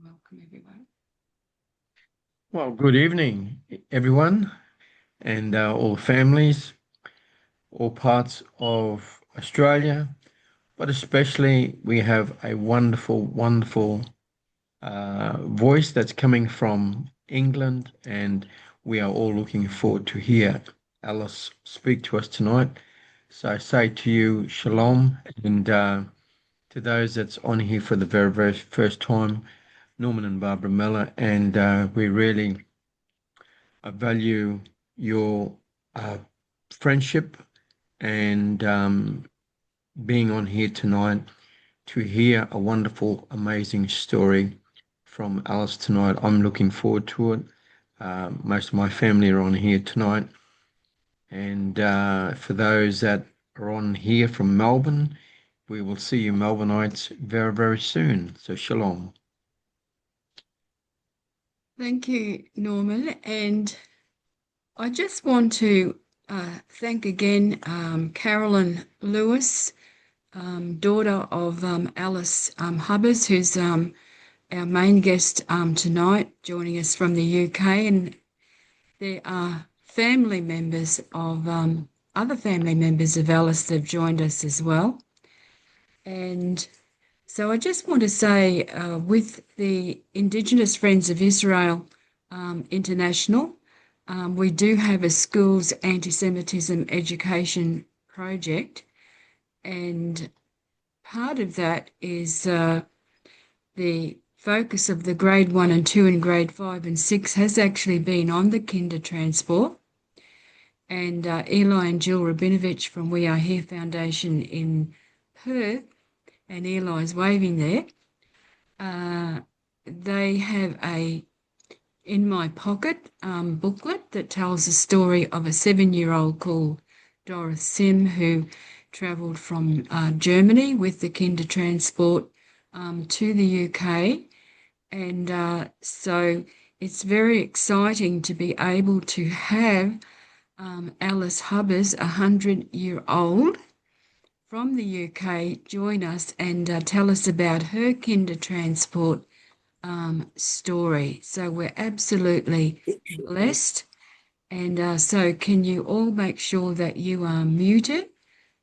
welcome everyone. Well, good evening, everyone, and all families, all parts of Australia, but especially we have a wonderful voice that's coming from England, and we are all looking forward to hear Alice speak to us tonight. So I say to you, shalom, and to those that's on here for the very first time, Norman and Barbara Miller, and we really value your uh, friendship and being on here tonight to hear a wonderful, amazing story from Alice tonight. I'm looking forward to it. Most of my family are on here tonight. And for those that are on here from Melbourne, we will see you Melbourneites very soon. So, shalom. Thank you, Norman. And I just want to thank again Carolyn Lewis, daughter of Alice Hubbers, who's our main guest tonight, joining us from the UK. And there are family members of other family members of Alice that have joined us as well. And so I just want to say, with the Indigenous Friends of Israel International, we do have a schools anti-Semitism education project, and part of that is the focus of the grade 1 and 2 and grade 5 and 6 has actually been on the Kindertransport. And Eli and Jill Rabinovich from We Are Here Foundation in Perth, and Eli's waving there. They have a In My Pocket booklet that tells the story of a 7-year-old called Doris Sim who travelled from Germany with the Kindertransport to the UK. And so it's very exciting to be able to have Alice Hubbers, 100-year-old, from the UK, join us and tell us about her Kindertransport story. So we're absolutely blessed. And so can you all make sure that you are muted?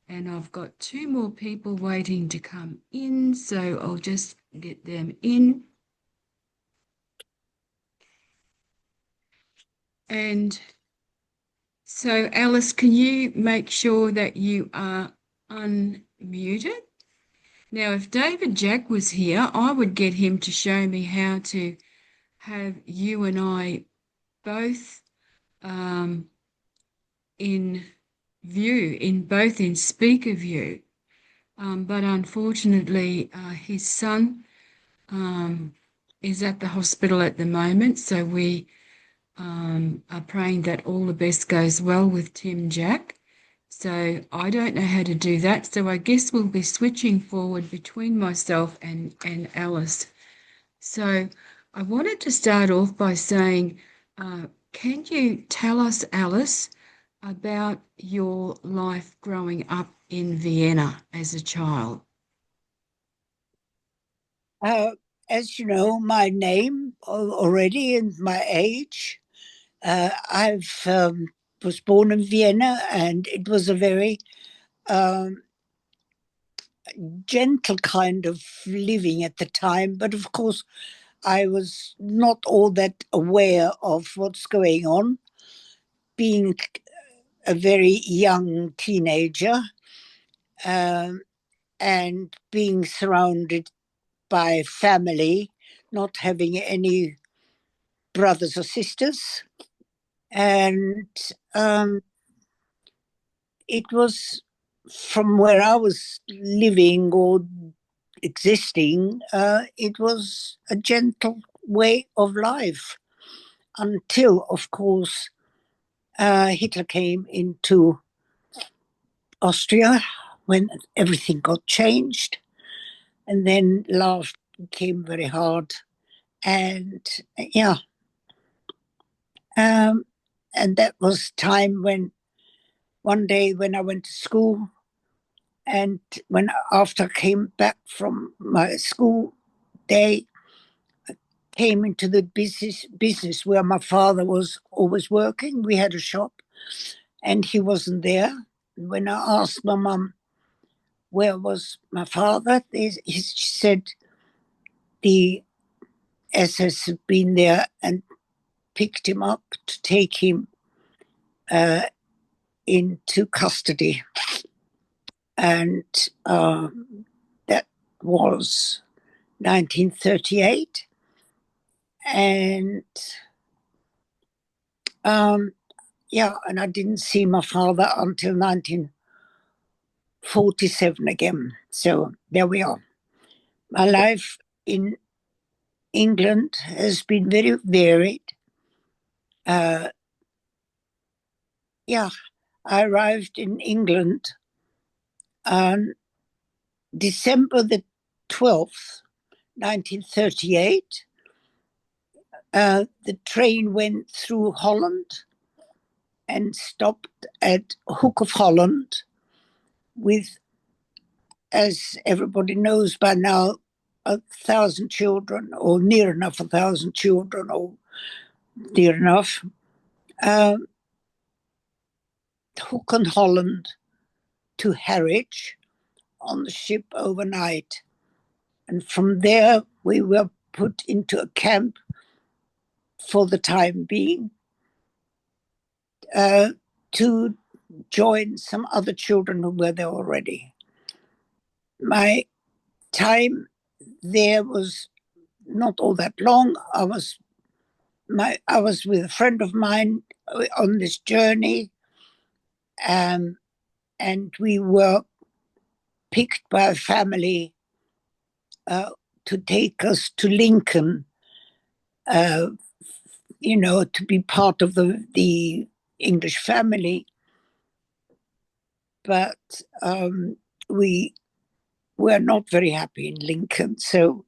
And I've got two more people waiting to come in, so I'll just get them in. And so, Alice, can you make sure that you are unmuted? Now, if David Jack was here, I would get him to show me how to have you and I both in view, in speaker view. But unfortunately, his son is at the hospital at the moment, so we are praying that all the best goes well with Tim Jack. So I don't know how to do that. So I guess we'll be switching forward between myself and Alice. So I wanted to start off by saying, can you tell us, Alice, about your life growing up in Vienna as a child? Uh, as you know, my name already and my age. I've was born in Vienna, and it was a very gentle kind of living at the time. But of course, I was not all that aware of what's going on, being a very young teenager and being surrounded by family, not having any brothers or sisters. And it was from where I was living or existing, it was a gentle way of life until, of course, Hitler came into Austria when everything got changed. And then life became very hard. And yeah, and that was time when one day when I went to school, and when after I came back from my school day, came into the business where my father was always working. We had a shop, and he wasn't there. When I asked my mum where was my father, she said the SS had been there and picked him up to take him into custody. And that was 1938. And and I didn't see my father until 1947 again. So there we are. My life in England has been very varied. I arrived in England on December the 12th, 1938. The train went through Holland and stopped at Hook of Holland with, as everybody knows by now, 1,000 children, or near enough 1,000 children, or near enough. Hook and Holland to Harwich on the ship overnight. And from there, we were put into a camp for the time being to join some other children who were there already. My time there was not all that long. I was with a friend of mine on this journey, and we were picked by a family to take us to Lincoln, to be part of the English family. But we were not very happy in Lincoln. So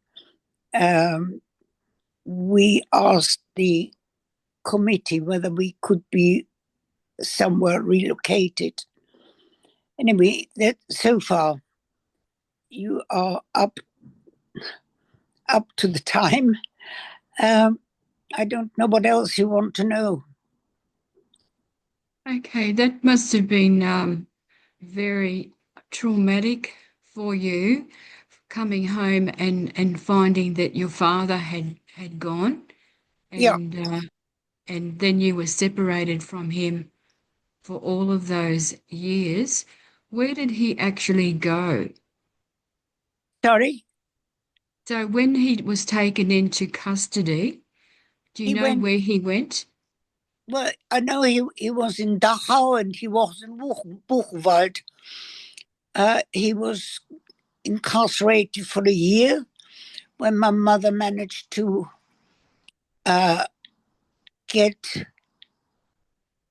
we asked the committee whether we could be somewhere relocated. Anyway, that so far you are up to the time. I don't know what else you want to know. Okay, that must have been very traumatic for you, coming home and finding that your father had gone, Yeah. And then you were separated from him for all of those years. Where did he actually go? Sorry? So when he was taken into custody, do you He know went, where he went? well, I know he was in Dachau and he was in Buchenwald. He was incarcerated for a year when my mother managed to get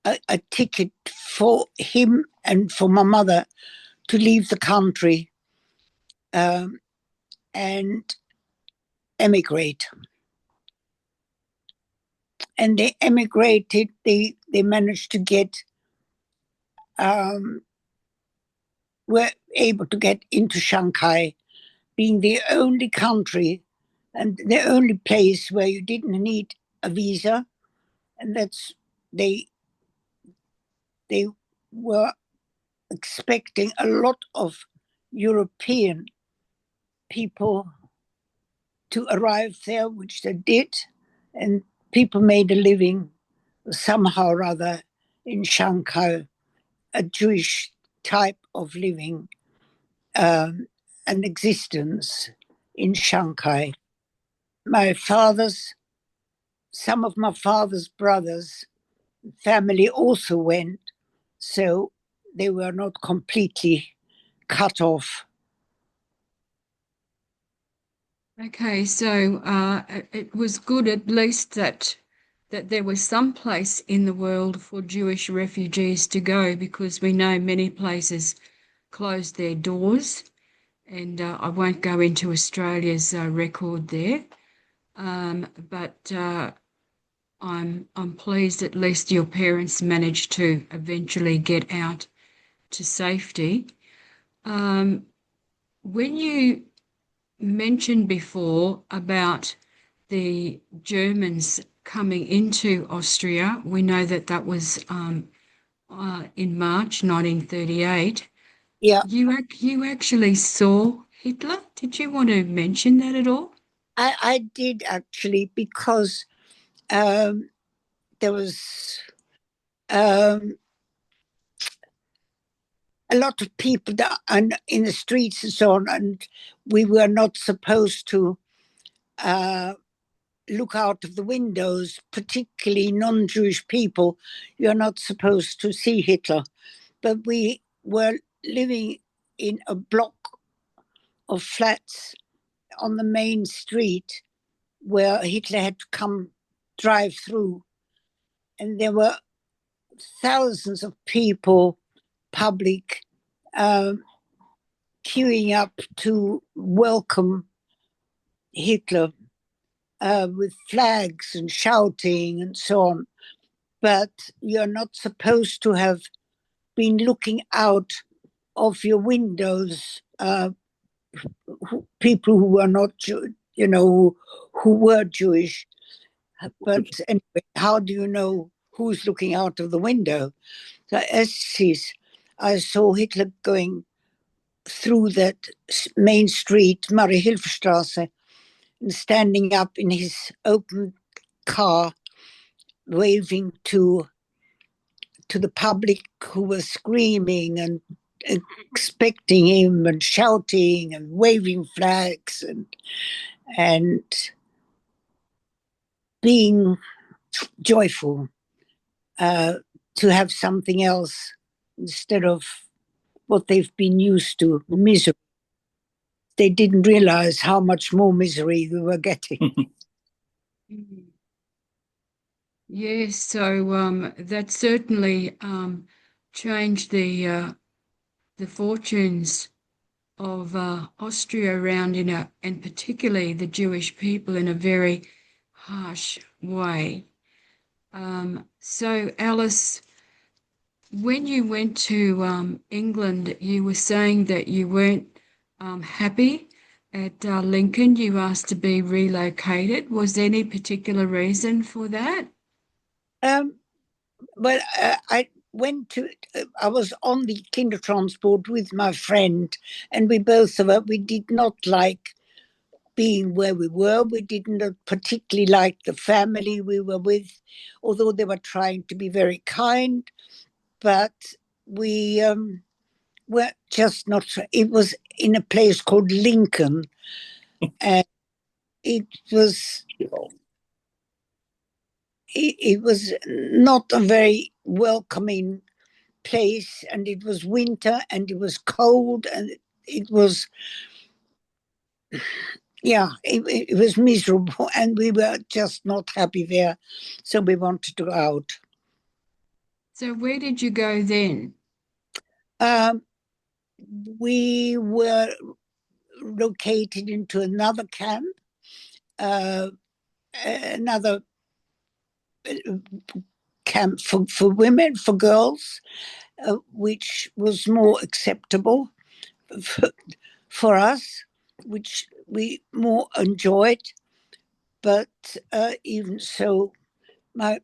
a ticket for him and for my mother to leave the country and emigrate. And they emigrated. They managed to get, were able to get into Shanghai, being the only country and the only place where you didn't need a visa. And that's, they were expecting a lot of European people to arrive there, which they did. And people made a living somehow or other in Shanghai, a Jewish type of living, an existence in Shanghai. Some of my father's brothers' family also went, so they were not completely cut off. Okay, so it was good at least that there was some place in the world for Jewish refugees to go, because we know many places closed their doors, and I won't go into Australia's record there, but I'm pleased at least your parents managed to eventually get out to safety. When you mentioned before about the Germans coming into Austria. We know that that was in March 1938. Yeah, You actually saw Hitler? Did you want to mention that at all? I did actually, because there was um, a lot of people in the streets and so on, and we were not supposed to look out of the windows, particularly non-Jewish people. You're not supposed to see Hitler. But we were living in a block of flats on the main street where Hitler had to come drive through. And there were thousands of people, public, queuing up to welcome Hitler with flags and shouting and so on. But you're not supposed to have been looking out of your windows, people who were not, who were Jewish. But anyway, how do you know who's looking out of the window? So I saw Hitler going through that main street, Marie-Hilfer-Straße, and standing up in his open car, waving to the public who was screaming and expecting him and shouting and waving flags and being joyful to have something else instead of what they've been used to, misery. They didn't realize how much more misery we were getting. Mm. Yes, so that certainly changed the fortunes of Austria around and particularly the Jewish people in a very harsh way. So Alice, when you went to England, you were saying that you weren't happy at Lincoln. You asked to be relocated. Was there any particular reason for that? Um, well, I was on the Kindertransport with my friend, and we did not like being where we were. We didn't particularly like the family we were with, although they were trying to be very kind, but we were just not. It was in a place called Lincoln, and it was it was not a very welcoming place, and it was winter and it was cold and it was it was miserable, and we were just not happy there, so we wanted to go out. So where did you go then? um, we were located into another camp, another camp for women, for girls, which was more acceptable for, for us, which we more enjoyed. But even so, my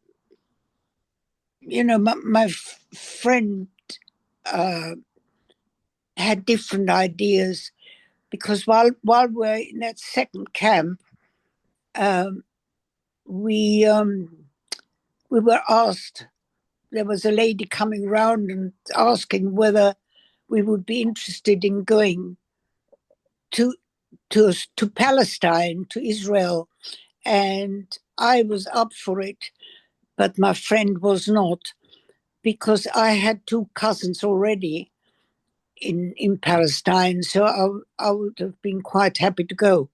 my friend uh, had different ideas, because while we're in that second camp, um, we we were asked. There was a lady coming round and asking whether we would be interested in going to to Palestine, to Israel, and I was up for it, but my friend was not, because I had two cousins already in Palestine, so I would have been quite happy to go.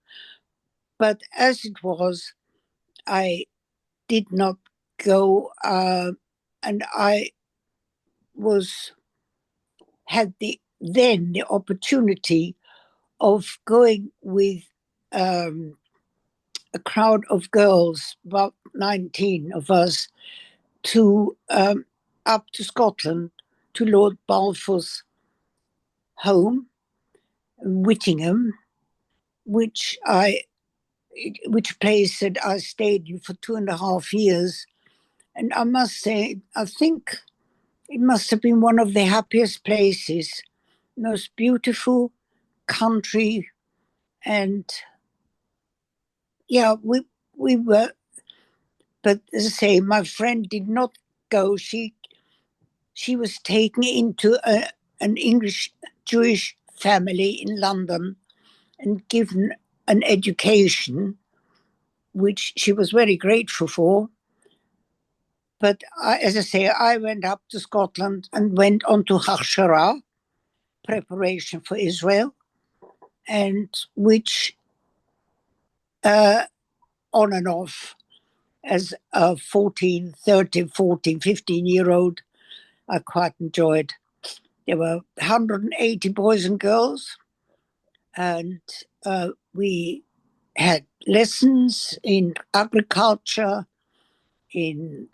But as it was, I did not go, and I was had the opportunity of going with um, a crowd of girls, about 19 of us, to up to Scotland, to Lord Balfour's home, Whittingham, which I which place that I stayed in for 2.5 years. And I must say, I think it must have been one of the happiest places, most beautiful country. And yeah, we were, but as I say, my friend did not go. She was taken into an English Jewish family in London and given an education, which she was very grateful for. But as I say, I went up to Scotland and went on to Hachshara, preparation for Israel, and which on and off as a 14, 13, 14, 15-year-old, I quite enjoyed. There were 180 boys and girls, and we had lessons in agriculture, in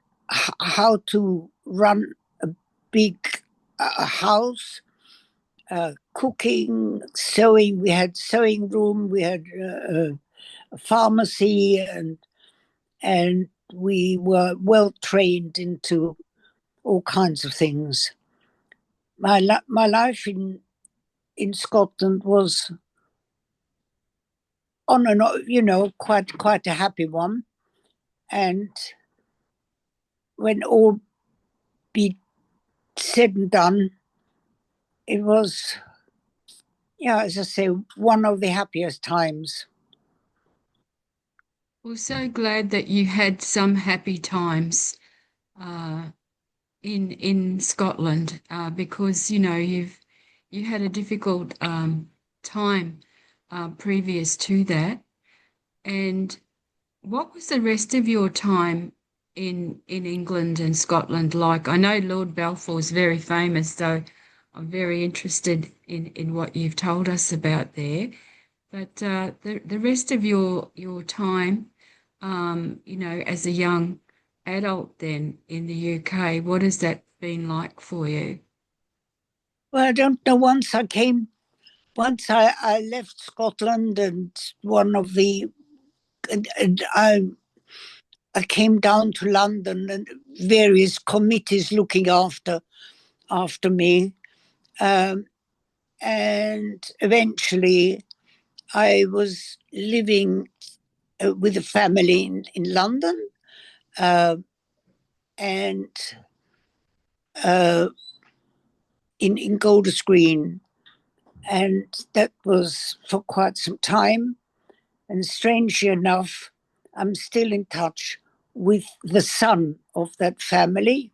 how to run a big house, cooking, sewing. We had sewing room, we had a pharmacy, and we were well trained into all kinds of things. My life in Scotland was on and on, quite a happy one. And when all be said and done, it was, as I say, one of the happiest times. We're so glad that you had some happy times in Scotland because you had a difficult time previous to that. And what was the rest of your time in England and Scotland like? I know Lord Balfour is very famous, so I'm very interested in what you've told us about there. But the rest of your time, as a young adult then in the UK, what has that been like for you? Well, I don't know. Once I left Scotland, and I came down to London, and various committees looking after me, and eventually I was living with a family in London, uh, and in Golders Green, and that was for quite some time. And strangely enough, I'm still in touch with the son of that family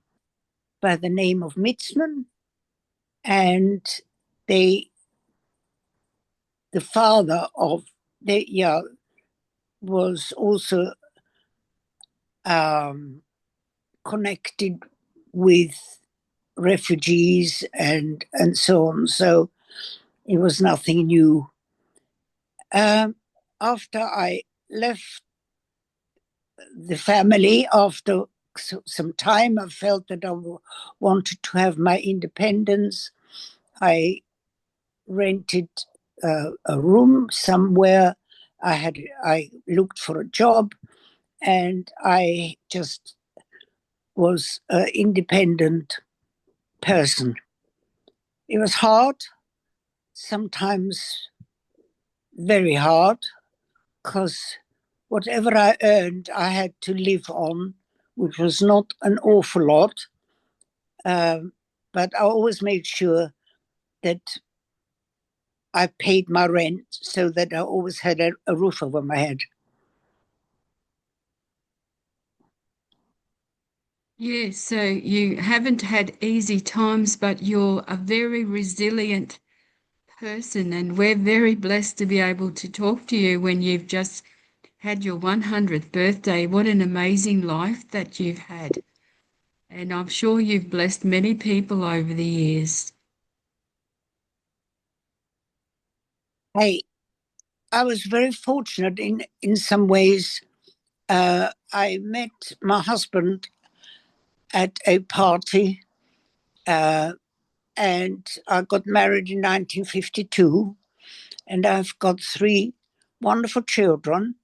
by the name of Mitzman, and the father of was also connected with refugees and so on. So it was nothing new. After I left the family, after some time, I felt that I wanted to have my independence. I rented a room somewhere. I looked for a job, and I just was an independent person. It was hard, sometimes very hard, because whatever I earned, I had to live on, which was not an awful lot. But I always made sure that I paid my rent so that I always had a roof over my head. Yes, so you haven't had easy times, but you're a very resilient person, and we're very blessed to be able to talk to you when you've just had your 100th birthday. What an amazing life that you've had. And I'm sure you've blessed many people over the years. I was very fortunate in some ways. I met my husband at a party, and I got married in 1952, and I've got 3 wonderful children,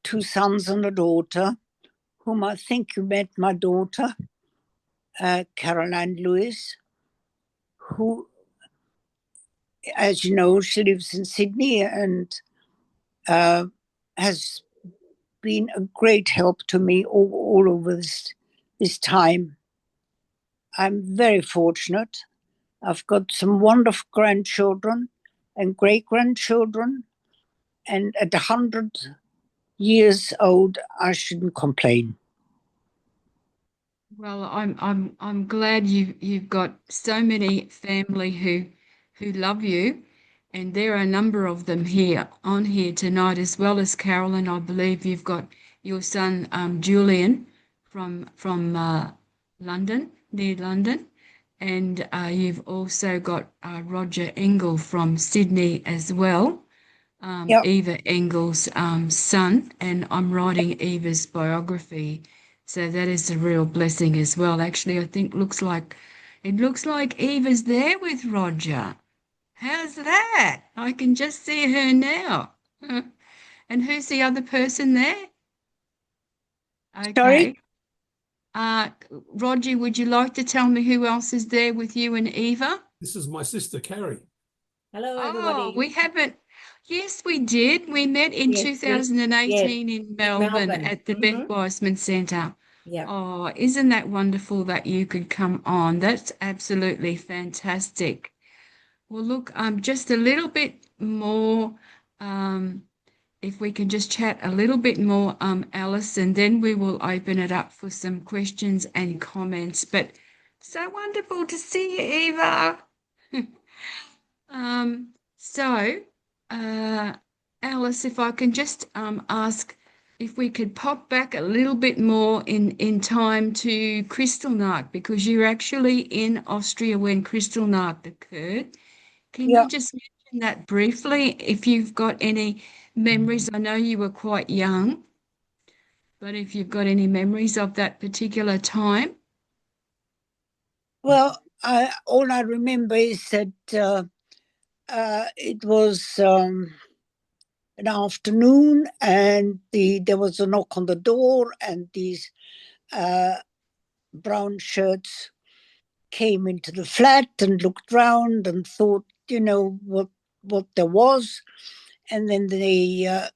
2 sons and a daughter, whom I think you met, my daughter, Caroline Lewis, who, as you know, she lives in Sydney and has been a great help to me all over this time. I'm very fortunate. I've got some wonderful grandchildren and great-grandchildren, and at 100 years old, I shouldn't complain. Well, I'm glad you've got so many family who love you, and there are a number of them here tonight, as well as Carolyn. I believe you've got your son Julian from London, near London, and you've also got Roger Engel from Sydney as well. Yep. Eva Engel's son, and I'm writing Eva's biography. So that is a real blessing as well. Actually, I think it looks like Eva's there with Roger. How's that? I can just see her now. And who's the other person there? Sorry? Okay. Roger, would you like to tell me who else is there with you and Eva? This is my sister, Carrie. Hello, Oh, everybody. we haven't. Yes, we did. We met in Yes, 2018 in Melbourne Melbourne. at the Beth Weissman Centre. Yeah. Oh, isn't that wonderful that you could come on? That's absolutely fantastic. Well, look, just a little bit more, um, if we can just chat a little bit more, Alice, and then we will open it up for some questions and comments. But so wonderful to see you, Eva. So, Alice, if I can just ask if we could pop back a little bit more in time to Kristallnacht, because you're actually in Austria when Kristallnacht occurred. Can Yeah. you just mention that briefly, if you've got any memories? I know you were quite young, but if you've got any memories of that particular time. Well, all I remember is that it was an afternoon, and there was a knock on the door, and these brown shirts came into the flat and looked round and thought, what there was, and then they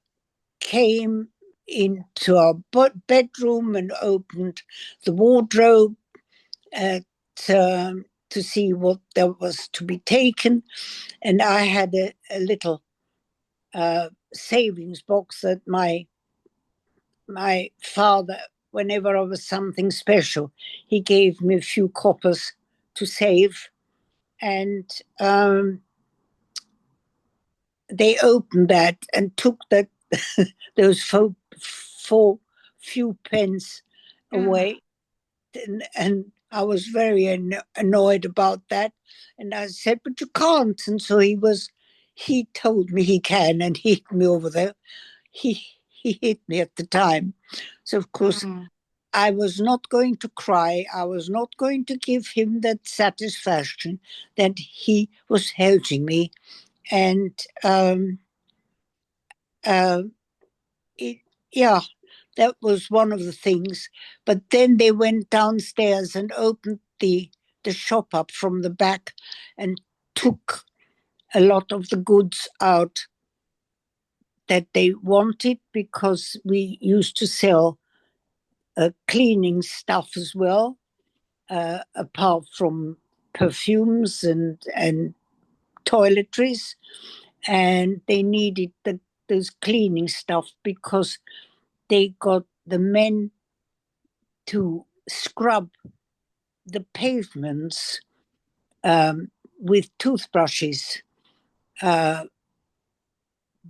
came into our bedroom and opened the wardrobe to see what there was to be taken, and I had a little savings box that my father, whenever I was something special, he gave me a few coppers to save, and they opened that and took those four few pence away, and I was very annoyed about that, and I said, "But you can't." And so he told me he can, and he hit me over there. He hit me at the time, so of course I was not going to cry. I was not going to give him that satisfaction that he was helping me, and that was one of the things. But then they went downstairs and opened the shop up from the back and took a lot of the goods out that they wanted, because we used to sell cleaning stuff as well, apart from perfumes and toiletries, and they needed those cleaning stuff because they got the men to scrub the pavements with toothbrushes,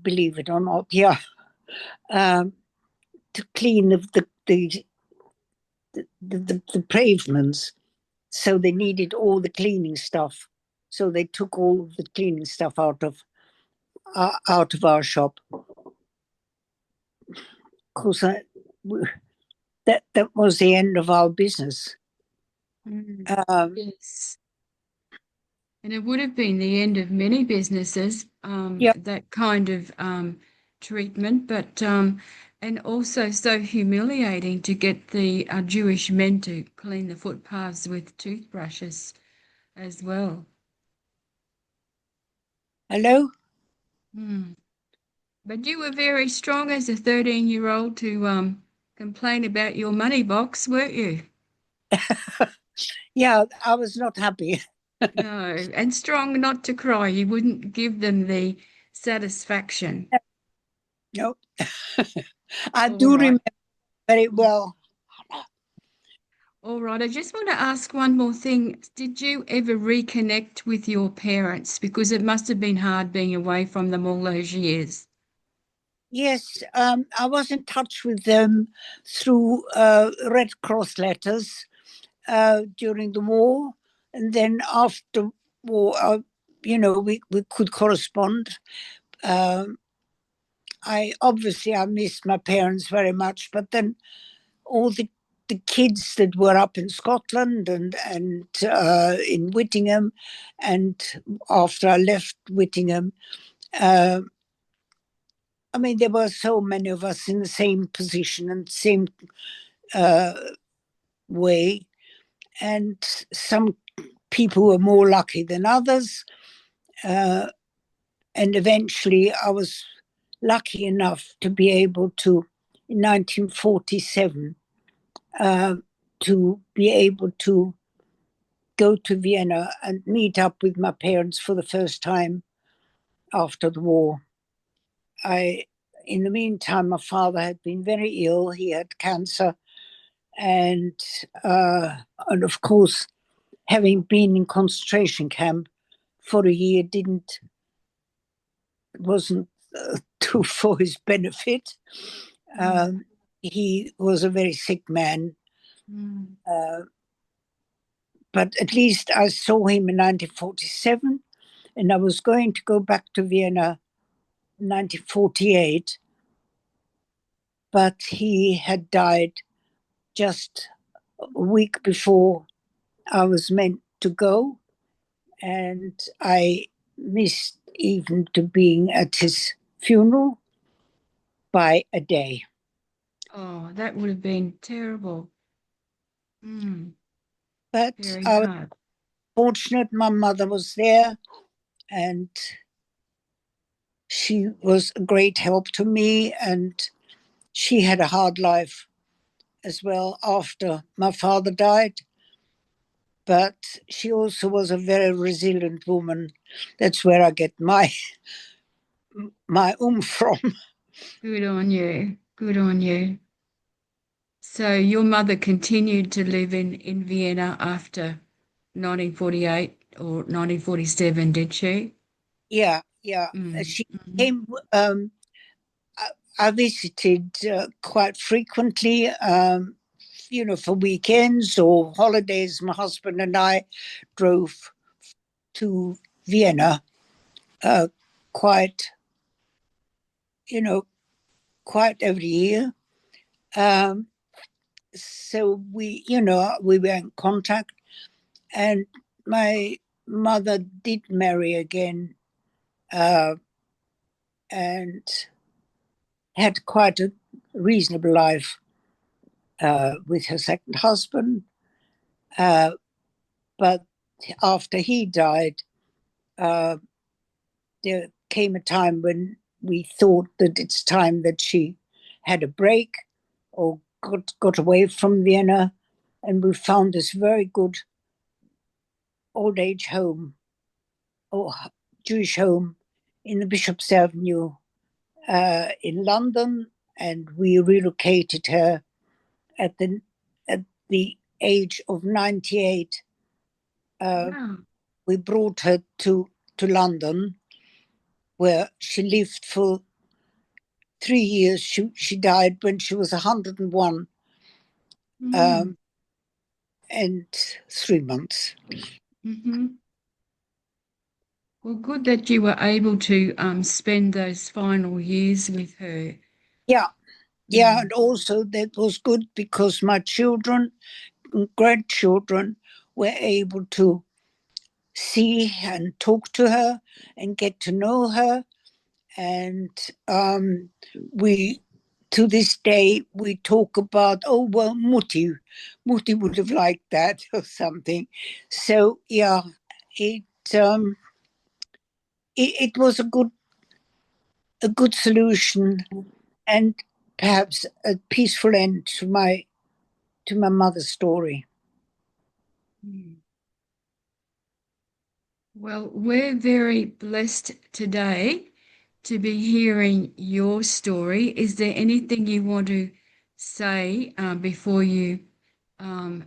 believe it or not, to clean the pavements. So they needed all the cleaning stuff. So they took all of the cleaning stuff out of our shop. Of course, that was the end of our business. Yes. And it would have been the end of many businesses, that kind of treatment. But And also so humiliating to get the Jewish men to clean the footpaths with toothbrushes as well. Hello? Hmm. But you were very strong as a 13-year-old to complain about your money box, weren't you? Yeah, I was not happy. No, and strong not to cry. You wouldn't give them the satisfaction. No, I All do right. remember very well. All right. I just want to ask one more thing. Did you ever reconnect with your parents? Because it must have been hard being away from them all those years. Yes, I was in touch with them through Red Cross letters during the war. And then after war, we could correspond. Um, I missed my parents very much, but then all the kids that were up in Scotland and in Whittingham, and after I left Whittingham, uh, I mean, there were so many of us in the same position and same uh, way, and some people were more lucky than others. Uh, and eventually, I was lucky enough to be able to, in 1947, uh, to be able to go to Vienna and meet up with my parents for the first time after the war. In the meantime, my father had been very ill. He had cancer, and of course, having been in concentration camp for a year wasn't too for his benefit. Um, he was a very sick man, Mm. but at least I saw him in 1947, and I was going to go back to Vienna in 1948, but he had died just a week before I was meant to go, and I missed even to being at his funeral by a day. Oh, that would have been terrible. Mm, But very I was hard. fortunate my mother was there, and she was a great help to me, and she had a hard life as well after my father died. But she also was a very resilient woman. That's where I get my from. Good on you. Good on you. So your mother continued to live in Vienna after 1948 or 1947, did she? Yeah, yeah. Mm, She mhm. came. I visited quite frequently. For weekends or holidays. My husband and I drove to Vienna uh, quite, you know, quite every year. Um, so we were in contact, and my mother did marry again, uh, and had quite a reasonable life with her second husband. Uh, but after he died, uh, there came a time when we thought that it's time that she had a break or got away from Vienna. And we found this very good old age home or Jewish home in the Bishop's Avenue in London. And we relocated her at the age of 98. Uh, Wow. we brought her to London, where she lived for 3 years. She died when she was 101 Mm, um, and 3 months. hmm. Well, good that you were able to spend those final years with her. Yeah, yeah, Mm. and also that was good because my children and grandchildren were able to see and talk to her and get to know her. And we to this day, we talk about, oh, well, Mutti would have liked that or something. So, yeah, it was a good solution and perhaps a peaceful end to my mother's story. Well, we're very blessed today to be hearing your story. Is there anything you want to say before you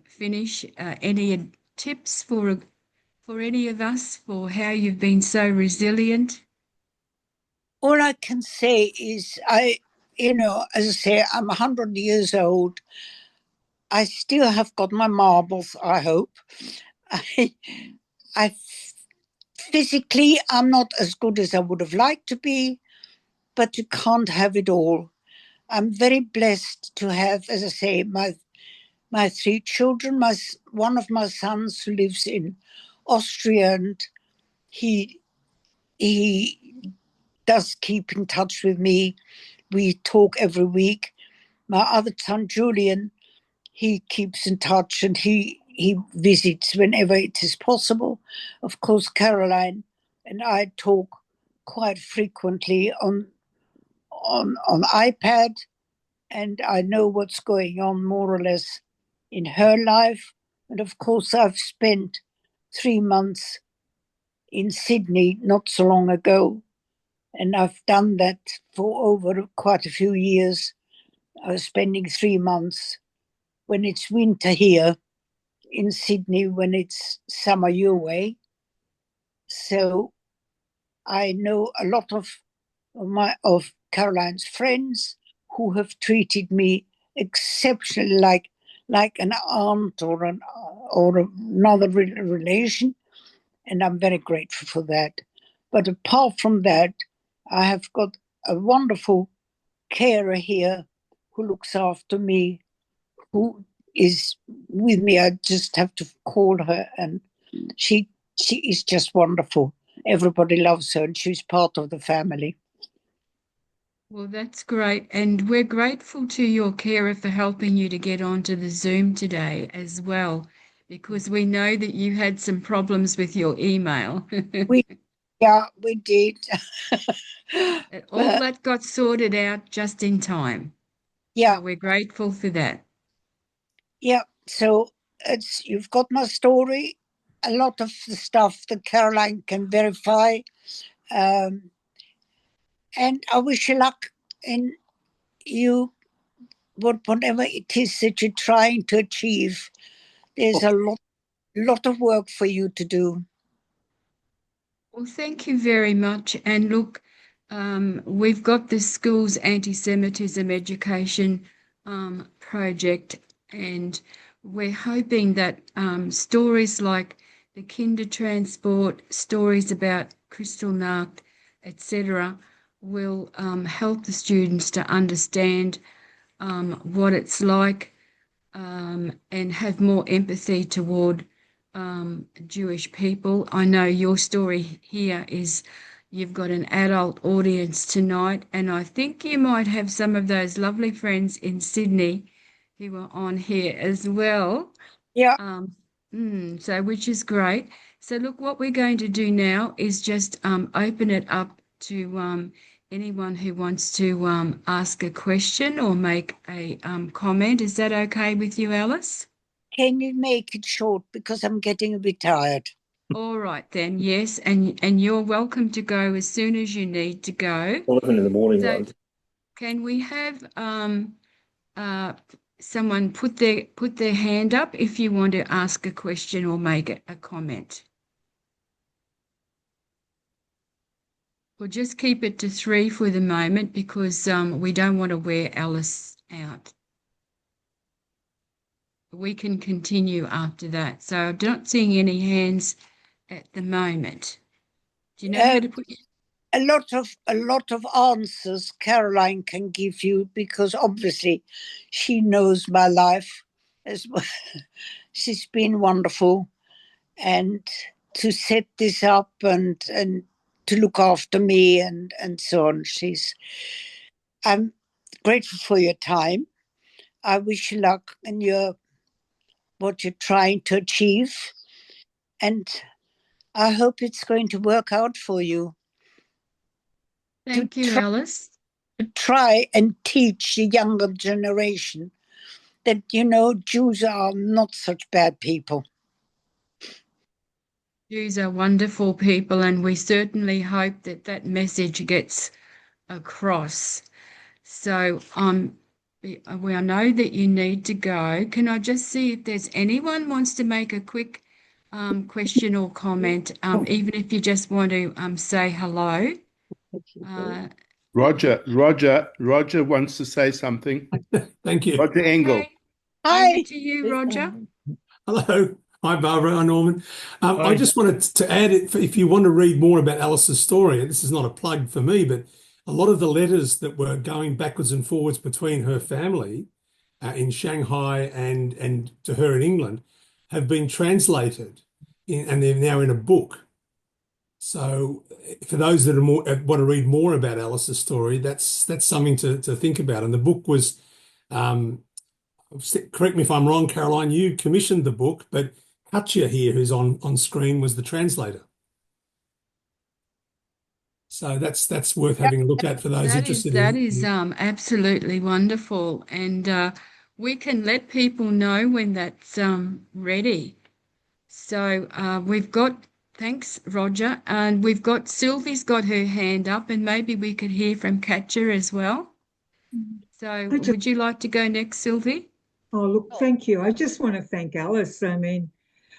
finish? Any tips for any of us for how you've been so resilient? All I can say is as I say, I'm 100 years old. I still have got my marbles, I hope. I physically, I'm not as good as I would have liked to be, but you can't have it all. I'm very blessed to have, as I say, my 3 children. One of my sons who lives in Austria, and he does keep in touch with me. We talk every week. My other son, Julian, he keeps in touch and he visits whenever it is possible. Of course, Caroline and I talk quite frequently on iPad, and I know what's going on more or less in her life. And of course, I've spent 3 months in Sydney not so long ago, and I've done that for over quite a few years. I was spending 3 months when it's winter here in Sydney, when it's summer your way. So I know a lot of Caroline's friends who have treated me exceptionally, like an aunt or another relation, and I'm very grateful for that. But apart from that, I have got a wonderful carer here who looks after me, who is with me. I just have to call her, and she is just wonderful. Everybody loves her, and she's part of the family. Well, that's great. And we're grateful to your carer for helping you to get onto the Zoom today as well, because we know that you had some problems with your email. We did. All that got sorted out just in time. Yeah. So we're grateful for that. Yeah. So you've got my story. A lot of the stuff that Caroline can verify. And I wish you luck in whatever it is that you're trying to achieve. There's a lot of work for you to do. Well, thank you very much. And look, we've got the Schools Anti-Semitism Education project, and we're hoping that stories like the Kindertransport, stories about Kristallnacht, etc., will help the students to understand what it's like and have more empathy toward Jewish people. I know your story here is you've got an adult audience tonight, and I think you might have some of those lovely friends in Sydney who are on here as well. Yeah. So which is great. So look, what we're going to do now is just open it up to anyone who wants to ask a question or make a comment. Is that okay with you, Alice? Can you make it short, because I'm getting a bit tired? All right then, yes, and you're welcome to go as soon as you need to go. 11 in the morning, So right? can we have someone put their hand up if you want to ask a question or make a comment? We'll just keep it to 3 for the moment because we don't want to wear Alice out. We can continue after that. So I'm not seeing any hands at the moment. Do you know how to put a lot of answers Caroline can give you, because obviously she knows my life as well. She's been wonderful, and to set this up and to look after me and so on. grateful for your time. I wish you luck in what you're trying to achieve. And I hope it's going to work out for you. Thank you, Alice. To try and teach the younger generation that, Jews are not such bad people. Jews are wonderful people, and we certainly hope that that message gets across. So we know that you need to go. Can I just see if there's anyone wants to make a quick question or comment, even if you just want to say hello. Roger wants to say something. Thank you. Roger Engel. Okay. Hi. Over to you, Roger. Hello. Hi, Barbara. Hi, Norman. I just wanted to add, if you want to read more about Alice's story, and this is not a plug for me, but a lot of the letters that were going backwards and forwards between her family in Shanghai and to her in England have been translated and they're now in a book. So for those that want to read more about Alice's story, that's something to think about. And the book was, correct me if I'm wrong, Caroline, you commissioned the book, but Katja here, who's on screen, was the translator. So that's worth having a look at for those interested. That is absolutely wonderful, and we can let people know when that's ready. So thanks, Roger, and we've got Sylvie's got her hand up, and maybe we could hear from Katja as well. So would you like to go next, Sylvie? Oh, look, thank you. I just want to thank Alice. I mean,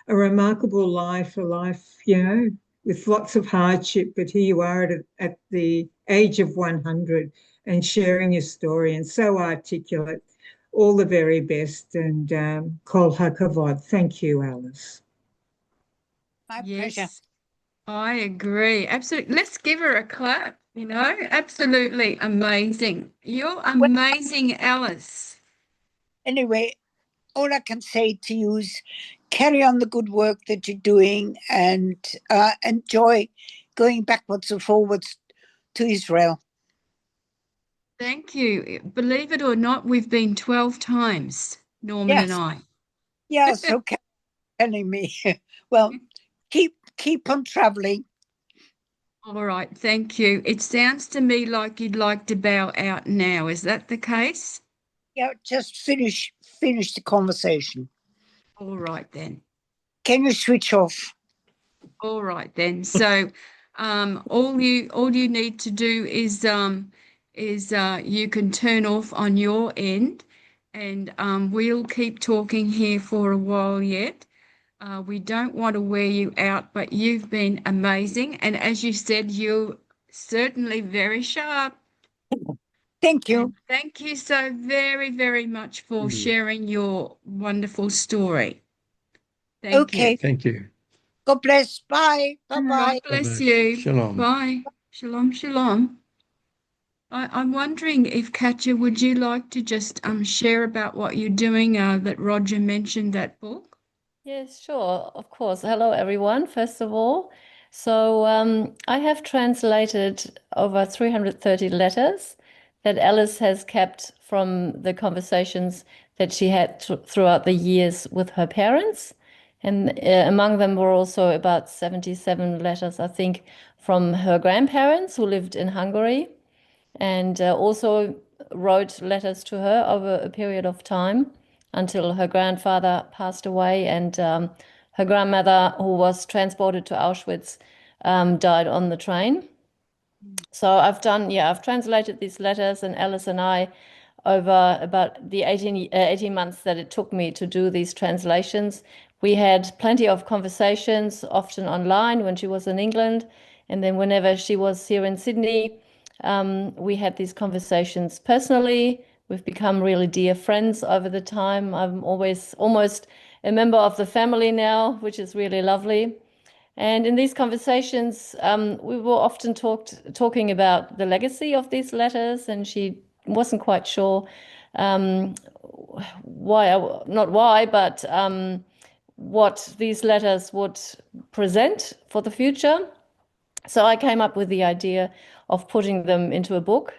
a remarkable life, with lots of hardship, but here you are at the age of 100 and sharing your story, and so articulate. All the very best, and kol hakavod. Thank you, Alice. My pleasure. I agree. Absolutely. Let's give her a clap, Absolutely amazing. You're amazing, Alice. Anyway, all I can say to you is carry on the good work that you're doing and enjoy going backwards and forwards to Israel. Thank you. Believe it or not, we've been 12 times, Norman and I. Yes, okay. Telling me. Well, keep on traveling. All right, thank you. It sounds to me like you'd like to bow out now. Is that the case? Yeah, just finish the conversation. All right then. Can you switch off? All right then. So, all you need to do is you can turn off on your end, and we'll keep talking here for a while yet. We don't want to wear you out, but you've been amazing, and as you said, you're certainly very sharp. Thank you. And thank you so very, very much for sharing your wonderful story. Thank you. Thank you. God bless. Bye. Bye-bye. God bless you. Shalom. Bye. Shalom, shalom. I'm wondering if Katja, would you like to just share about what you're doing that Roger mentioned that book? Yes, sure, of course. Hello, everyone, first of all. So I have translated over 330 letters that Alice has kept from the conversations that she had throughout the years with her parents. And among them were also about 77 letters, I think, from her grandparents who lived in Hungary, and also wrote letters to her over a period of time until her grandfather passed away, and her grandmother, who was transported to Auschwitz, died on the train. So I've translated these letters, and Alice and I, over about the 18 months that it took me to do these translations, we had plenty of conversations, often online when she was in England, and then whenever she was here in Sydney, we had these conversations personally. We've become really dear friends over the time. I'm always almost a member of the family now, which is really lovely. And in these conversations, we were often talking about the legacy of these letters, and she wasn't quite sure what these letters would present for the future. So I came up with the idea of putting them into a book.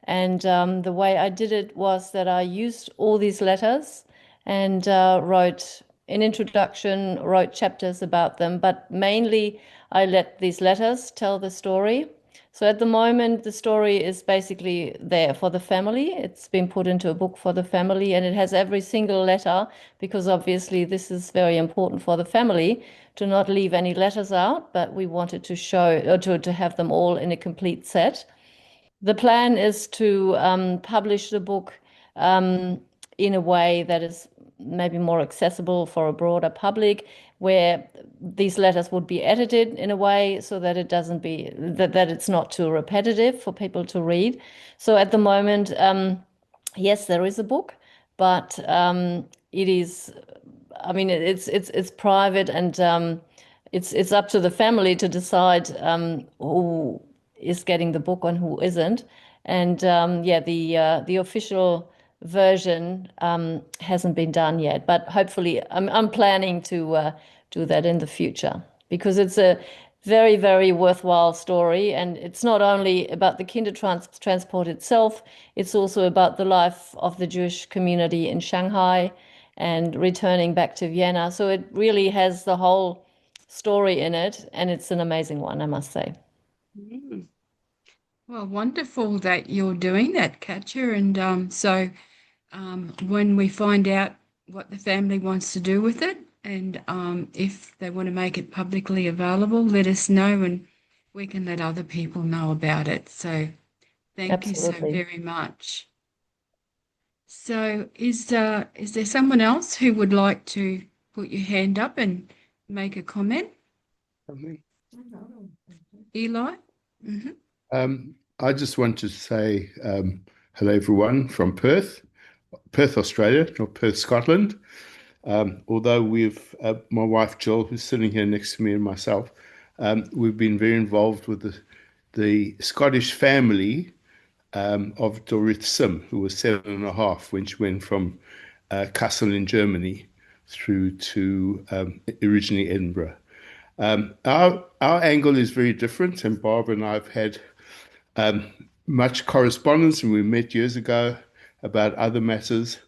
And the way I did it was that I used all these letters and wrote an introduction, wrote chapters about them, but mainly I let these letters tell the story. So at the moment, the story is basically there for the family. It's been put into a book for the family, and it has every single letter, because obviously this is very important for the family to not leave any letters out, but we wanted to show, or to have them all in a complete set. The plan is to publish the book in a way that is maybe more accessible for a broader public, where these letters would be edited in a way so that it doesn't be that it's not too repetitive for people to read. So at the moment, yes, there is a book, but it is, I mean, it's private, and it's up to the family to decide who is getting the book and who isn't. And yeah, the official version hasn't been done yet, but hopefully I'm planning to do that in the future, because it's a very, very worthwhile story. And it's not only about the Kindertransport itself, it's also about the life of the Jewish community in Shanghai and returning back to Vienna. So it really has the whole story in it, and it's an amazing one, I must say. Mm. Well, wonderful that you're doing that, Katja. And when we find out what the family wants to do with it, and if they want to make it publicly available, let us know, and we can let other people know about it. So thank you so Absolutely. very much. So is there someone else who would like to put your hand up and make a comment? Eli? I just want to say hello, everyone from Perth, Australia, not Perth, Scotland. Although my wife Jill, who's sitting here next to me, and myself, we've been very involved with the Scottish family of Dorith Sim, who was 7.5 when she went from Kassel in Germany through to originally Edinburgh. Our angle is very different, and Barbara and I have had much correspondence, and we met years ago about other matters.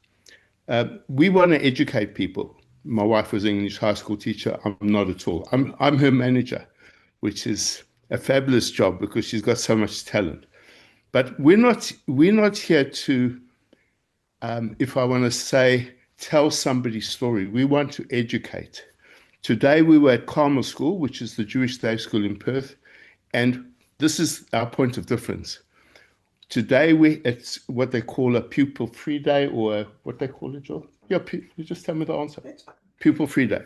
We want to educate people. My wife was an English high school teacher. I'm not at all. I'm her manager, which is a fabulous job because she's got so much talent. But we're not here to, if I want to say, tell somebody's story. We want to educate. Today we were at Carmel School, which is the Jewish day school in Perth, and this is our point of difference. Today it's what they call a pupil-free day, or what they call it, Joel? Yeah, you just tell me the answer. Pupil-free day.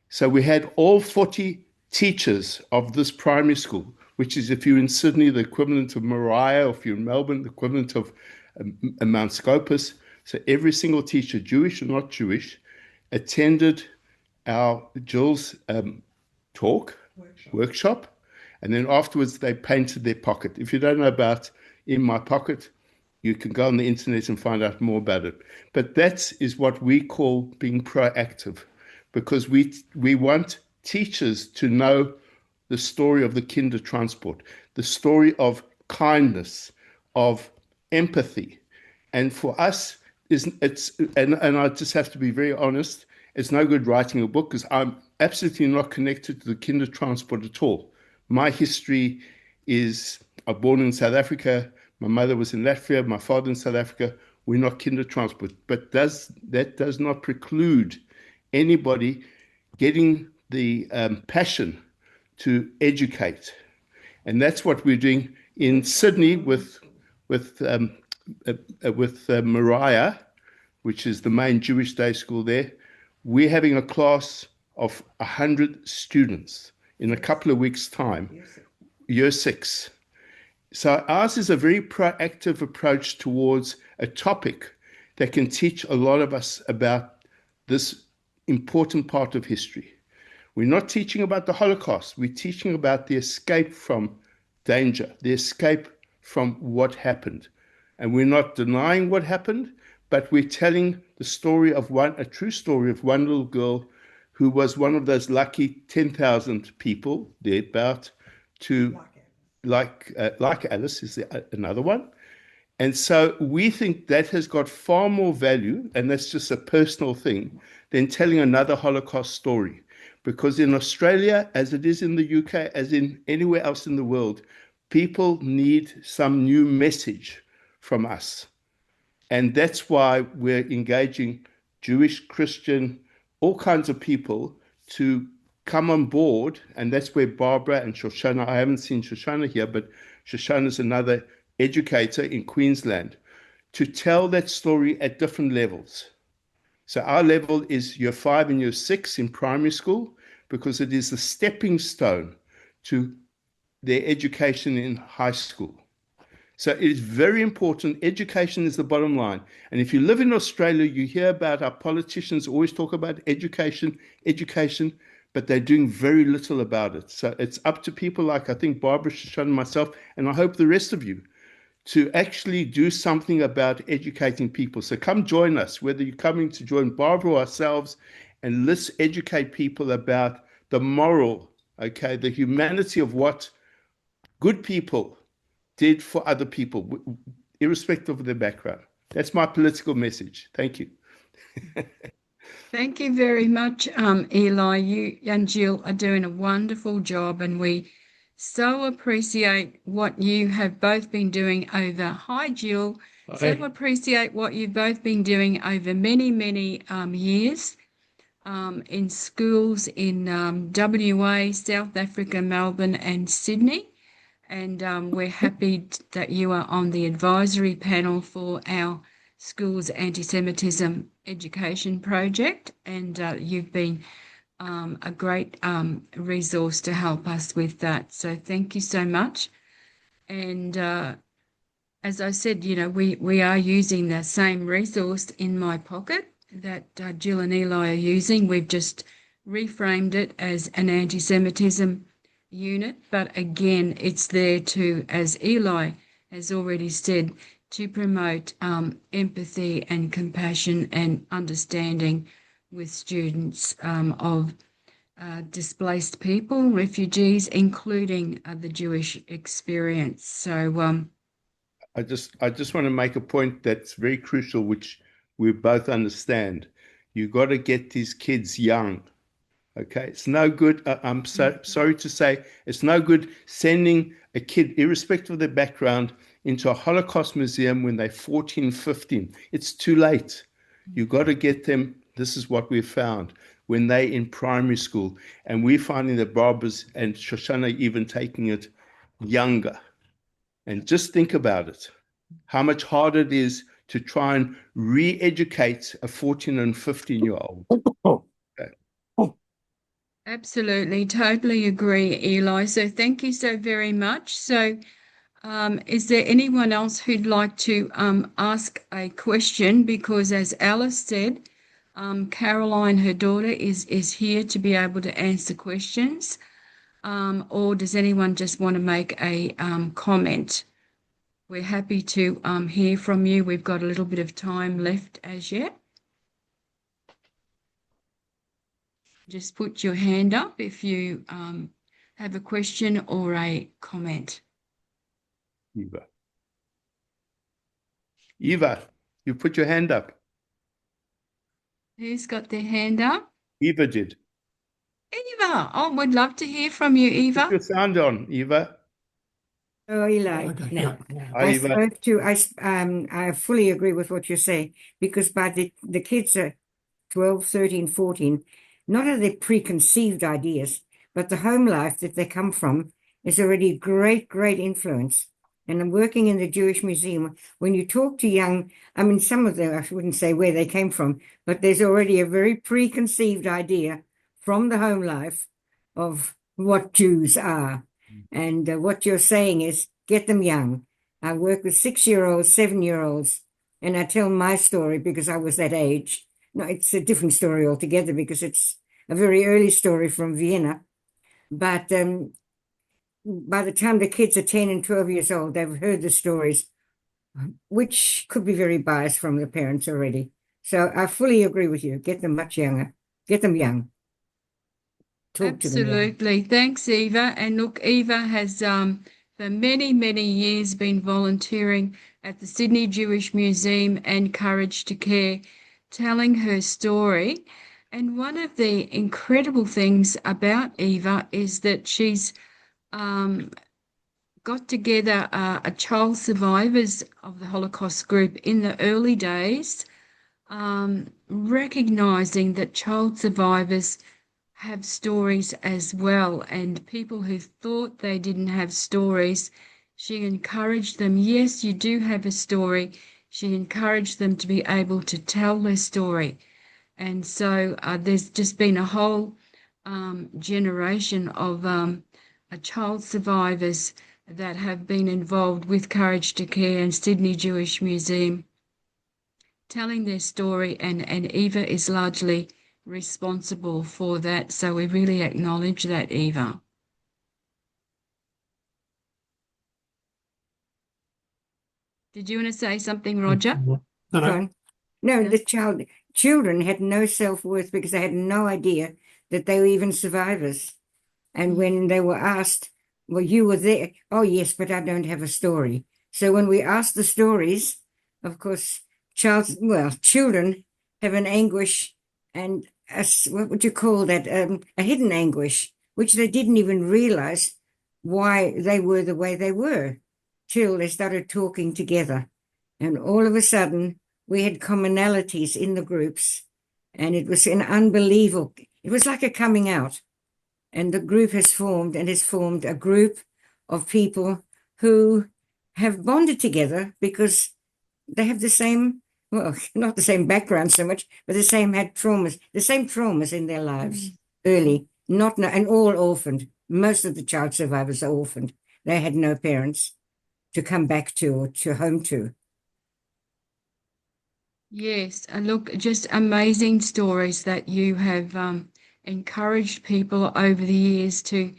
So we had all 40 teachers of this primary school, which is, if you're in Sydney, the equivalent of Mariah, or if you're in Melbourne, the equivalent of Mount Scopus. So every single teacher, Jewish or not Jewish, attended our Jill's workshop, and then afterwards they painted their pocket. If you don't know about In My Pocket, you can go on the internet and find out more about it. But that is what we call being proactive, because we want teachers to know the story of the Kindertransport, the story of kindness, of empathy. And for us, and I just have to be very honest, it's no good writing a book because I'm absolutely not connected to the Kindertransport at all. My history is, I was born in South Africa, my mother was in Latvia, my father in South Africa. We're not Kindertransport, but that does not preclude anybody getting the passion to educate. And that's what we're doing in Sydney with Mariah, which is the main Jewish day school there. We're having a class of 100 students in a couple of weeks' time, year 6. So ours is a very proactive approach towards a topic that can teach a lot of us about this important part of history. We're not teaching about the Holocaust. We're teaching about the escape from danger, the escape from what happened. And we're not denying what happened, but we're telling the story of a true story of one little girl who was one of those lucky 10,000 people, thereabout, to like Alice is another one. And so we think that has got far more value, and that's just a personal thing, than telling another Holocaust story. Because in Australia, as it is in the UK, as in anywhere else in the world, people need some new message from us. And that's why we're engaging Jewish, Christian, all kinds of people to come on board. And that's where Barbara and Shoshana, I haven't seen Shoshana here, but Shoshana is another educator in Queensland, to tell that story at different levels. So our level is year 5 and year 6 in primary school, because it is the stepping stone to their education in high school. So it is very important. Education is the bottom line. And if you live in Australia, you hear about our politicians always talk about education, education, but they're doing very little about it. So it's up to people like, I think, Barbara, Shoshana, myself, and I hope the rest of you, to actually do something about educating people. So come join us, whether you're coming to join Barbara or ourselves, and let's educate people about the moral, okay, the humanity of what good people did for other people, irrespective of their background. That's my political message. Thank you. Thank you very much, Eli. You and Jill are doing a wonderful job, and we so appreciate what you have both been doing over. Hi, Jill. So appreciate what you've both been doing over many, many years in schools in WA, South Africa, Melbourne, and Sydney. And we're happy that you are on the advisory panel for our schools anti-Semitism education project, and you've been a great resource to help us with that. So thank you so much. And as I said, you know, we are using the same resource in my pocket that Jill and Eli are using. We've just reframed it as an anti-Semitism unit, but again, it's there to, as Eli has already said, to promote empathy and compassion and understanding with students of displaced people, refugees, including the Jewish experience. So I just want to make a point that's very crucial, which we both understand. You got to get these kids young. Okay, it's no good. I'm sorry to say, it's no good sending a kid, irrespective of their background, into a Holocaust museum when they're 14, 15. It's too late. You got to get them. This is what we've found when they're in primary school. And we're finding that Barbara's and Shoshana even taking it younger. And just think about it, how much harder it is to try and re-educate a 14 and 15-year-old. Okay. absolutely, totally agree, Eli. So thank you so very much. So is there anyone else who'd like to ask a question? Because as Alice said, Caroline, her daughter, is here to be able to answer questions. Or does anyone just want to make a comment? We're happy to hear from you. We've got a little bit of time left as yet. Just put your hand up if you have a question or a comment. Eva, you put your hand up. Who's got their hand up? Eva did. Eva. Oh, we'd love to hear from you, Put Eva. your sound on, Eva. Oh, Eli. Okay, Now, Hi, Eva. I fully agree with what you say, because by the kids are 12, 13, 14, not are they preconceived ideas, but the home life that they come from is already a great, great influence. And I'm working in the Jewish Museum. When you talk to young, I mean, some of them, I wouldn't say where they came from, but there's already a very preconceived idea from the home life of what Jews are. And what you're saying is get them young. I work with 6-year-olds, 7-year-olds, and I tell my story because I was that age. No, it's a different story altogether because it's a very early story from Vienna. But by the time the kids are 10 and 12 years old, they've heard the stories, which could be very biased from the parents already. So I fully agree with you. Get them much younger. Get them young. Talk to them young. Absolutely. Thanks, Eva. And look, Eva has for many, many years been volunteering at the Sydney Jewish Museum and Courage to Care, telling her story. And one of the incredible things about Eva is that she's um, got together a child survivors of the Holocaust group in the early days, recognizing that child survivors have stories as well, and people who thought they didn't have stories, she encouraged them, yes, you do have a story. She encouraged them to be able to tell their story. And so there's just been a whole generation of child survivors that have been involved with Courage to Care and Sydney Jewish Museum telling their story, and Eva is largely responsible for that. So we really acknowledge that, Eva. Did you want to say something, Roger? No. No, No? the children had no self-worth because they had no idea that they were even survivors. And when they were asked, well, you were there. Oh, yes, but I don't have a story. So when we asked the stories, of course, children have an anguish and what would you call that? A hidden anguish, which they didn't even realize why they were the way they were till they started talking together. And all of a sudden, we had commonalities in the groups, and it was it was like a coming out. And the group has formed a group of people who have bonded together because they have the same, well, not the same background so much, but the same traumas in their lives early, and all orphaned. Most of the child survivors are orphaned. They had no parents to come back to or to home to. Yes, and look, just amazing stories that you have encouraged people over the years to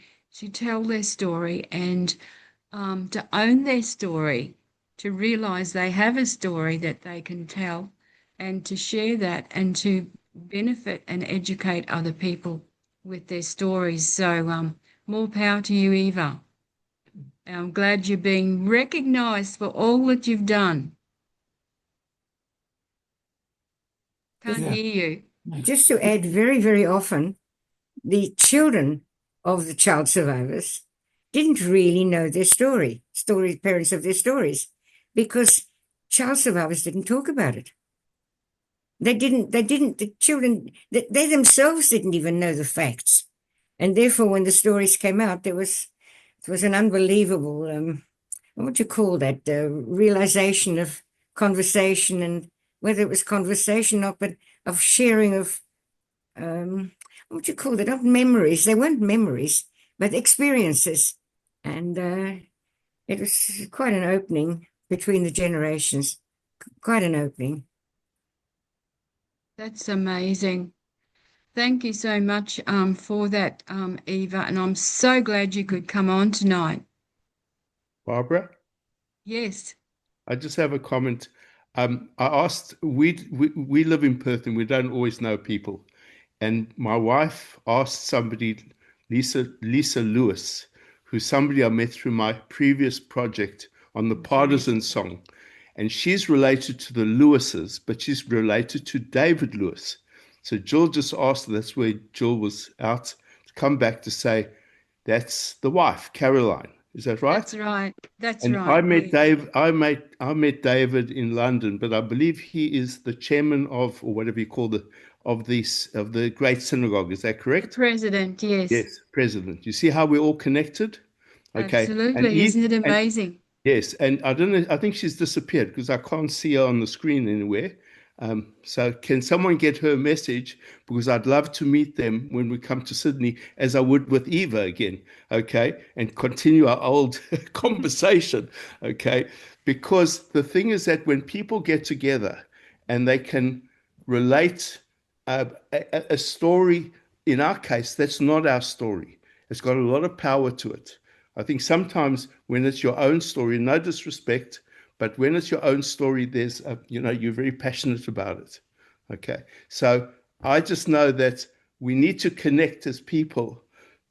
tell their story and to own their story, to realize they have a story that they can tell, and to share that and to benefit and educate other people with their stories. So more power to you, Eva. I'm glad you're being recognized for all that you've done. Can't Yeah. hear you. Just to add, very, very often, the children of the child survivors didn't really know their parents of their stories, because child survivors didn't talk about it. The children, they themselves didn't even know the facts. And therefore, when the stories came out, it was an unbelievable, what would you call that, realization of conversation, and whether it was conversation or not, but of sharing of, what would you call that, not memories, they weren't memories, but experiences. And it was quite an opening between the generations, quite an opening. That's amazing. Thank you so much for that, Eva, and I'm so glad you could come on tonight. Barbara, Yes. I just have a comment. I asked, we live in Perth and we don't always know people. And my wife asked somebody, Lisa Lewis, who's somebody I met through my previous project on the Partisan song. And she's related to the Lewises, but she's related to David Lewis. So Jill just asked, that's where Jill was out, to come back to say, that's the wife, Caroline. Is that right? That's right. That's And right. I met Yes. Dave. I met David in London, but I believe he is the chairman of, or whatever you call of the Great Synagogue. Is that The correct? president, yes. Yes, president. You see how we're all connected? Okay. And Absolutely. Isn't it amazing? yes, and I don't know. I think she's disappeared because I can't see her on the screen anywhere. So can someone get her message? Because I'd love to meet them when we come to Sydney, as I would with Eva again, okay, and continue our old conversation, okay? Because the thing is that when people get together and they can relate a story, in our case, that's not our story. It's got a lot of power to it. I think sometimes when it's your own story, no disrespect, but when it's your own story, you're very passionate about it. Okay. So I just know that we need to connect as people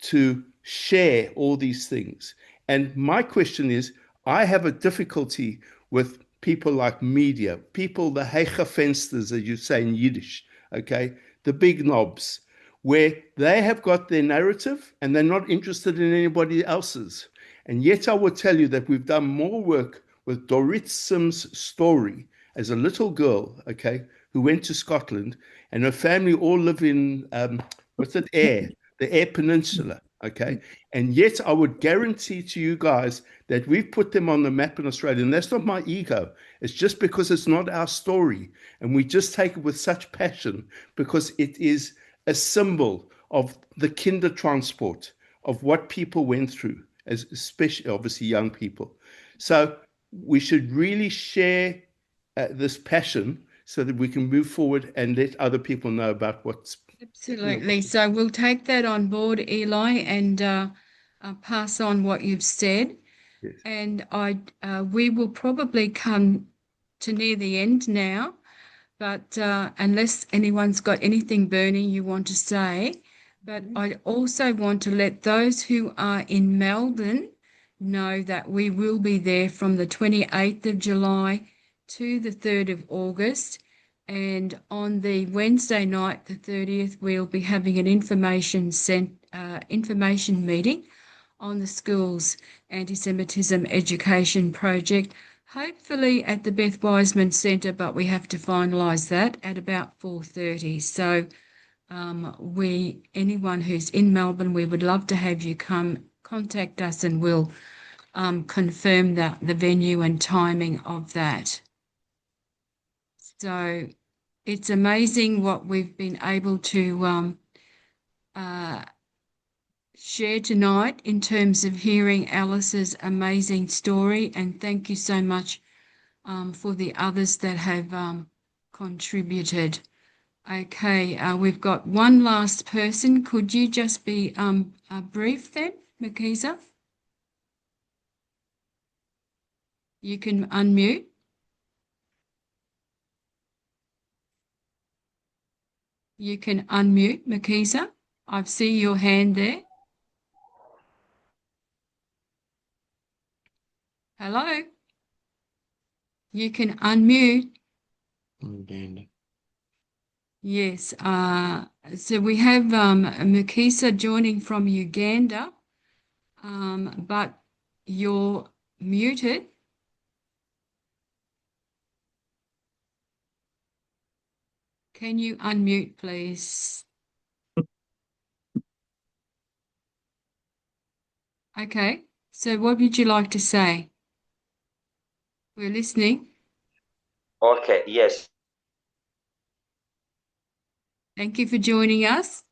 to share all these things. And my question is, I have a difficulty with people like media, people, the Heigerfensters, as you say in Yiddish, okay, the big knobs, where they have got their narrative and they're not interested in anybody else's. And yet I will tell you that we've done more work with Dorit Sim's story as a little girl, okay, who went to Scotland, and her family all live in, what's it, the Eyre Peninsula, okay? And yet I would guarantee to you guys that we've put them on the map in Australia. And that's not my ego. It's just because it's not our story. And we just take it with such passion because it is a symbol of the Kindertransport, of what people went through, as especially obviously young people. So we should really share this passion so that we can move forward and let other people know about what's. Absolutely. So we'll take that on board, Eli, and pass on what you've said. Yes. And we will probably come to near the end now, but unless anyone's got anything burning you want to say, but I also want to let those who are in Melbourne know that we will be there from the 28th of July to the 3rd of August. And on the Wednesday night, the 30th, we'll be having an information meeting on the school's anti-Semitism education project, hopefully at the Beth Wiseman Centre, but we have to finalise that at about 4:30. So anyone who's in Melbourne, we would love to have you come contact us and we'll confirm the venue and timing of that. So it's amazing what we've been able to share tonight in terms of hearing Alice's amazing story, and thank you so much for the others that have contributed. Okay, we've got one last person. Could you just be brief then, Makisa? You can unmute. You can unmute, Makisa. I see your hand there. Hello? You can unmute. Uganda. Yes. So we have Makisa joining from Uganda, but you're muted. Can you unmute, please? Okay. So what would you like to say? We're listening. Okay, yes. Thank you for joining us.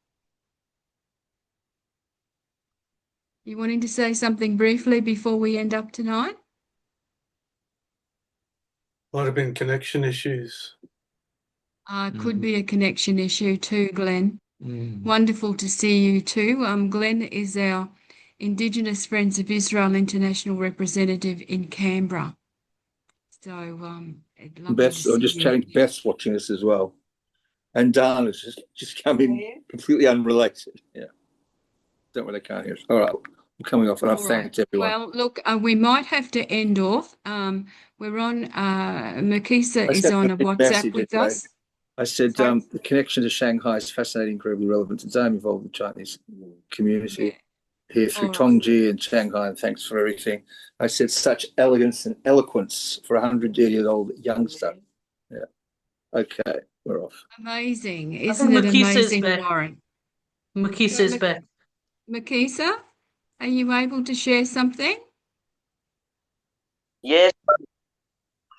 You wanting to say something briefly before we end up tonight? Might have been connection issues. Could be a connection issue too, Glenn. Mm. Wonderful to see you too. Glenn is our Indigenous Friends of Israel International representative in Canberra. So, lovely Beth's, to I'm see just you. chatting to Beth's watching us as well. And Dana's just come in completely unrelated. Yeah. Don't worry, they can't hear us. All right. I'm coming off and I've All right. thanked everyone. Well, look, we might have to end off. We're on, Makisa I is sent on a a big WhatsApp message with today. us. I said Sorry? the connection to Shanghai is fascinating, incredibly relevant today. I'm involved in the Chinese community here through All right. Tongji and Shanghai, and thanks for everything. I said such elegance and eloquence for a 100-year-old youngster. Yeah. Okay, we're off. Amazing. I Isn't think it Makisa's amazing, back. Warren? Makisa's back. Makisa, are you able to share something? Yes,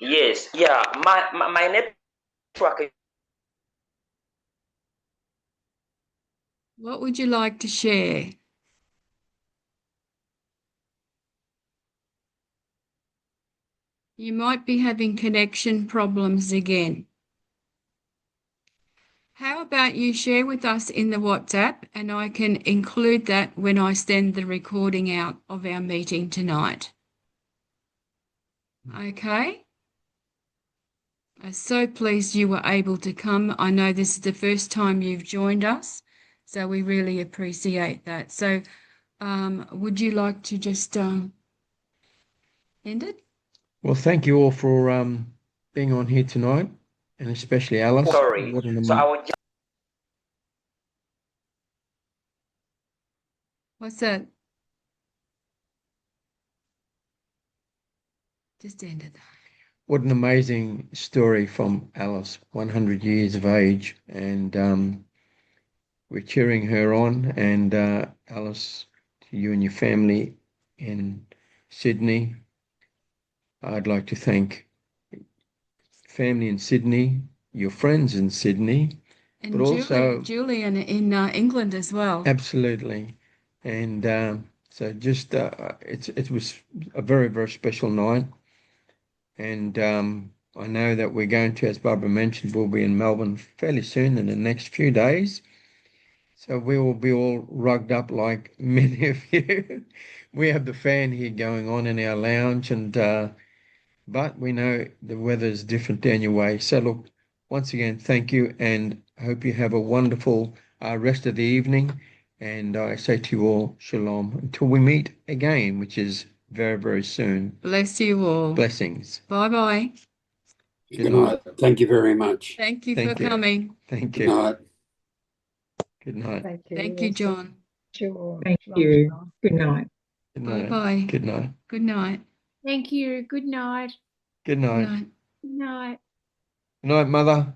yes, yeah. My network. What would you like to share? You might be having connection problems again. How about you share with us in the WhatsApp and I can include that when I send the recording out of our meeting tonight. Okay? I'm so pleased you were able to come. I know this is the first time you've joined us, so we really appreciate that. So would you like to just ended? Well, thank you all for being on here tonight, and especially Alice. Sorry. What an So I amazing. was What's that? Just ended. What an amazing story from Alice, 100 years of age, and we're cheering her on. And Alice, to you and your family in Sydney, I'd like to thank family in Sydney, your friends in Sydney, And but also Julie in England as well. absolutely. And so just it was a very, very special night. And I know that we're going to, as Barbara mentioned, we'll be in Melbourne fairly soon in the next few days. So we will be all rugged up like many of you. We have the fan here going on in our lounge, and but we know the weather is different down your way. So look, once again, thank you, and I hope you have a wonderful rest of the evening. And I say to you all, shalom, until we meet again, which is very, very soon. Bless you all. Blessings. Bye-bye. Good night. Thank you very much. Thank you Thank for you. coming. Thank Good you. night. Good night. Thank you, John. Sure. Thank you. Good night. Good night. Bye-bye. Good night. Good night. Thank you. Good night. Good Good night. night. Good night. Good night, Mother.